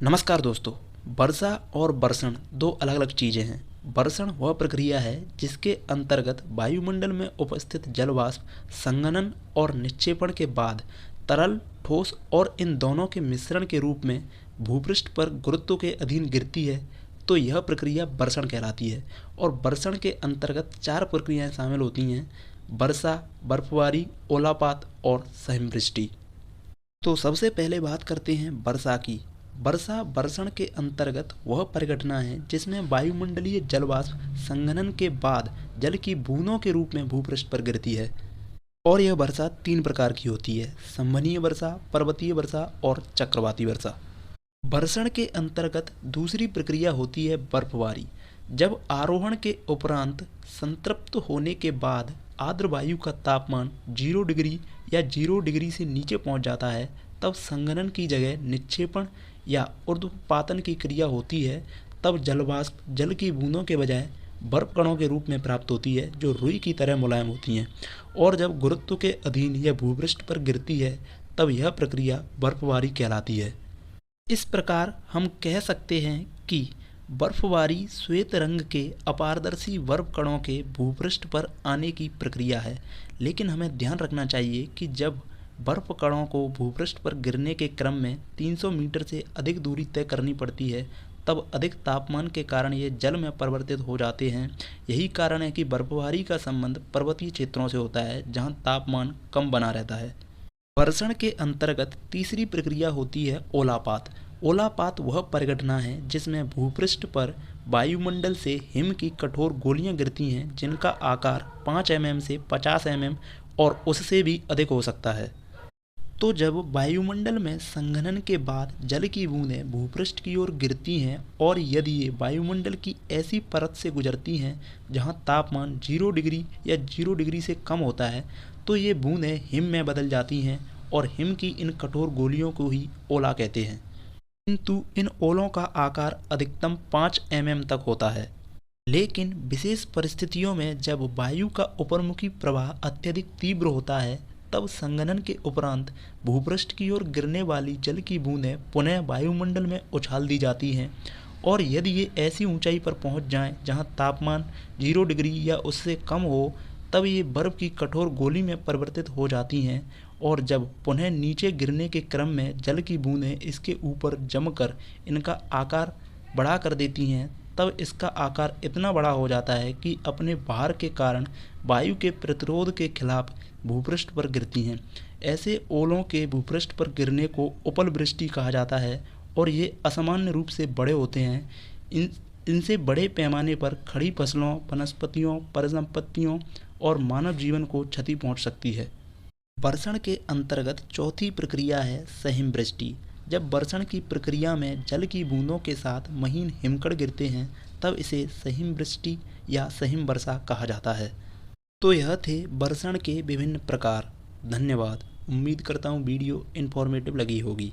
नमस्कार दोस्तों। वर्षा और बरसण दो अलग अलग चीज़ें हैं। बरसण वह प्रक्रिया है जिसके अंतर्गत वायुमंडल में उपस्थित जल वाष्प संघनन और निक्षेपण के बाद तरल, ठोस और इन दोनों के मिश्रण के रूप में भूपृष्ठ पर गुरुत्व के अधीन गिरती है, तो यह प्रक्रिया बरसण कहलाती है। और बरसण के अंतर्गत चार प्रक्रियाएं शामिल होती हैं: वर्षा, बर्फबारी, ओलापात और सहिमवृष्टि। तो सबसे पहले बात करते हैं वर्षा की। वर्षा बरसण के अंतर्गत वह परिघटना है जिसमें वायुमंडलीय जल वाष्प संघनन के बाद जल की बूंदों के रूप में भूपृष्ठ पर गिरती है। और यह वर्षा तीन प्रकार की होती है: संवहनीय वर्षा, पर्वतीय वर्षा और चक्रवाती वर्षा। बरसण के अंतर्गत दूसरी प्रक्रिया होती है बर्फबारी। जब आरोहण के उपरांत संतृप्त होने के बाद आर्द्र वायु का तापमान 0 डिग्री या 0 डिग्री से नीचे पहुंच जाता है, तब संघनन की जगह निक्षेपण या ऊर्ध्वपातन की क्रिया होती है। तब जलवाष्प जल की बूंदों के बजाय बर्फ कणों के रूप में प्राप्त होती है, जो रुई की तरह मुलायम होती हैं। और जब गुरुत्व के अधीन यह भूपृष्ठ पर गिरती है, तब यह प्रक्रिया बर्फबारी कहलाती है। इस प्रकार हम कह सकते हैं कि बर्फबारी श्वेत रंग के अपारदर्शी बर्फ कणों के भूपृष्ठ पर आने की प्रक्रिया है। लेकिन हमें ध्यान रखना चाहिए कि जब बर्फ कणों को भूपृष्ठ पर गिरने के क्रम में 300 मीटर से अधिक दूरी तय करनी पड़ती है, तब अधिक तापमान के कारण ये जल में परिवर्तित हो जाते हैं। यही कारण है कि बर्फबारी का संबंध पर्वतीय क्षेत्रों से होता है, जहाँ तापमान कम बना रहता है। वर्षण के अंतर्गत तीसरी प्रक्रिया होती है ओलापात। ओलापात वह परिघटना है जिसमें भूपृष्ठ पर वायुमंडल से हिम की कठोर गोलियां गिरती हैं, जिनका आकार 5 mm से 50 mm और उससे भी अधिक हो सकता है। तो जब वायुमंडल में संघनन के बाद जल की बूंदें भूपृष्ठ की ओर गिरती हैं और यदि ये वायुमंडल की ऐसी परत से गुजरती हैं जहां तापमान 0 डिग्री या 0 डिग्री से कम होता है, तो ये बूंदें हिम में बदल जाती हैं और हिम की इन कठोर गोलियों को ही ओला कहते हैं। किंतु इन ओलों का आकार अधिकतम 5 mm तक होता है। लेकिन विशेष परिस्थितियों में जब वायु का ऊपरमुखी प्रवाह अत्यधिक तीव्र होता है, तब संघनन के उपरांत भूपृष्ठ की ओर गिरने वाली जल की बूंदें पुनः वायुमंडल में उछाल दी जाती हैं। और यदि ये ऐसी ऊंचाई पर पहुंच जाएं जहां तापमान 0 डिग्री या उससे कम हो, तब ये बर्फ की कठोर गोली में परिवर्तित हो जाती हैं। और जब पुनः नीचे गिरने के क्रम में जल की बूंदें इसके ऊपर जमकर इनका आकार बढ़ा कर देती हैं, तब इसका आकार इतना बड़ा हो जाता है कि अपने भार के कारण वायु के प्रतिरोध के खिलाफ भूपृष्ठ पर गिरती हैं। ऐसे ओलों के भूपृष्ठ पर गिरने को उपल वृष्टि कहा जाता है और ये असामान्य रूप से बड़े होते हैं। इनसे बड़े पैमाने पर खड़ी फसलों, वनस्पतियों, परिसंपत्तियों और मानव जीवन को क्षति पहुंच सकती है। बरसण के अंतर्गत चौथी प्रक्रिया है सहिमवृष्टि। जब बरसण की प्रक्रिया में जल की बूंदों के साथ महीन हिमकण गिरते हैं, तब इसे सहिमवृष्टि या सहिम वर्षा कहा जाता है। तो यह थे बरसण के विभिन्न प्रकार। धन्यवाद। उम्मीद करता हूँ वीडियो इन्फॉर्मेटिव लगी होगी।